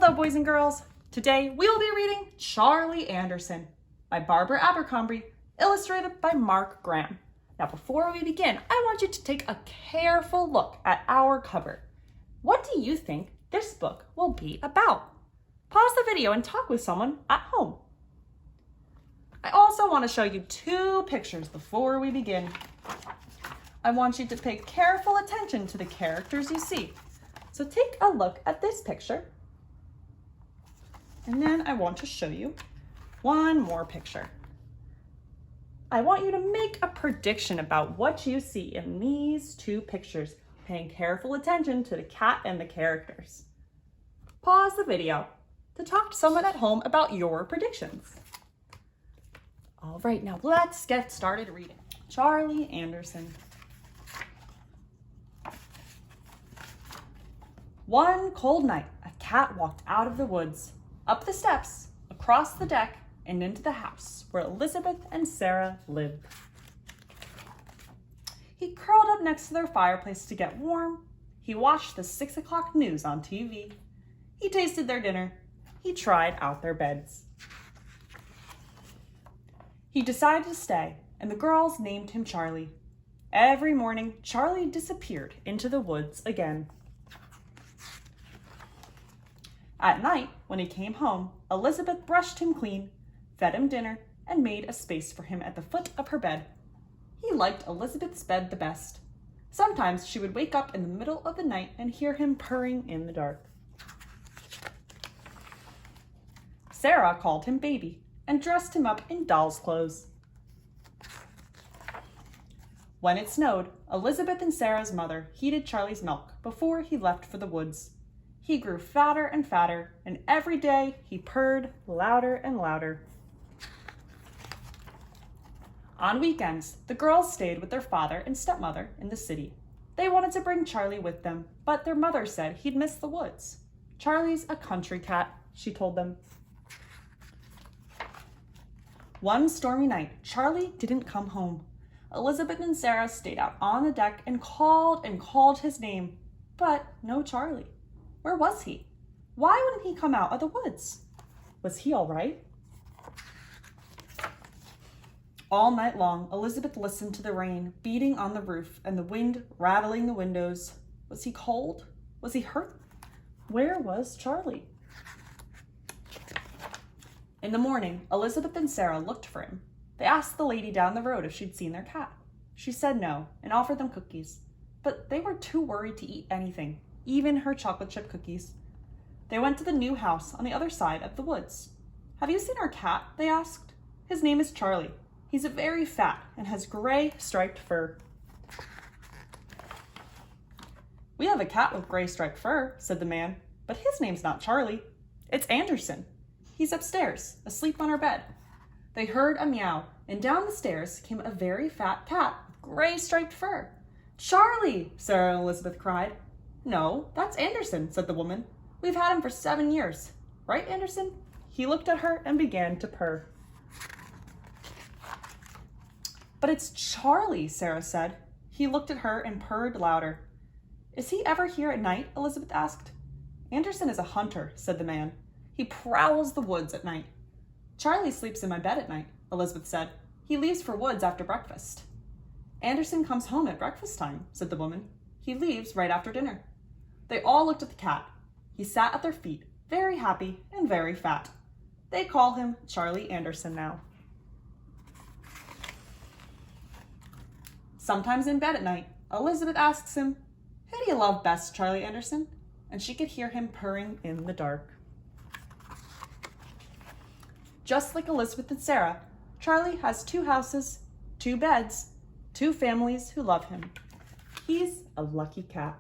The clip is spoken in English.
Hello, boys and girls. Today we'll be reading Charlie Anderson by Barbara Abercrombie, illustrated by Mark Graham. Now, before we begin, I want you to take a careful look at our cover. What do you think this book will be about? Pause the video and talk with someone at home. I also want to show you two pictures before we begin. I want you to pay careful attention to the characters you see. So take a look at this picture. And then I want to show you one more picture. I want you to make a prediction about what you see in these two pictures, paying careful attention to the cat and the characters. Pause the video to talk to someone at home about your predictions. All right, now let's get started reading. Charlie Anderson. One cold night, a cat walked out of the woods, up the steps, across the deck, and into the house where Elizabeth and Sarah lived. He curled up next to their fireplace to get warm. He watched the 6 o'clock news on TV. He tasted their dinner. He tried out their beds. He decided to stay, and the girls named him Charlie. Every morning, Charlie disappeared into the woods again. At night, when he came home, Elizabeth brushed him clean, fed him dinner, and made a space for him at the foot of her bed. He liked Elizabeth's bed the best. Sometimes she would wake up in the middle of the night and hear him purring in the dark. Sarah called him baby and dressed him up in doll's clothes. When it snowed, Elizabeth and Sarah's mother heated Charlie's milk before he left for the woods. He grew fatter and fatter, and every day he purred louder and louder. On weekends, the girls stayed with their father and stepmother in the city. They wanted to bring Charlie with them, but their mother said he'd miss the woods. Charlie's a country cat, she told them. One stormy night, Charlie didn't come home. Elizabeth and Sarah stayed out on the deck and called his name, but no Charlie. Where was he? Why wouldn't he come out of the woods? Was he all right? All night long, Elizabeth listened to the rain beating on the roof and the wind rattling the windows. Was he cold? Was he hurt? Where was Charlie? In the morning, Elizabeth and Sarah looked for him. They asked the lady down the road if she'd seen their cat. She said no and offered them cookies, but they were too worried to eat anything, even her chocolate chip cookies. They went to the new house on the other side of the woods. Have you seen our cat? They asked. His name is Charlie. He's very fat and has gray striped fur. We have a cat with gray striped fur, said the man, but his name's not Charlie. It's Anderson. He's upstairs, asleep on our bed. They heard a meow, and down the stairs came a very fat cat with gray striped fur. Charlie, Sarah and Elizabeth cried. No, that's Anderson, said the woman. We've had him for 7 years. Right, Anderson? He looked at her and began to purr. But it's Charlie, Sarah said. He looked at her and purred louder. Is he ever here at night? Elizabeth asked. Anderson is a hunter, said the man. He prowls the woods at night. Charlie sleeps in my bed at night, Elizabeth said. He leaves for woods after breakfast. Anderson comes home at breakfast time, said the woman. He leaves right after dinner. They all looked at the cat. He sat at their feet, very happy and very fat. They call him Charlie Anderson now. Sometimes in bed at night, Elizabeth asks him, who do you love best, Charlie Anderson? And she could hear him purring in the dark. Just like Elizabeth and Sarah, Charlie has 2 houses, 2 beds, 2 families who love him. He's a lucky cat.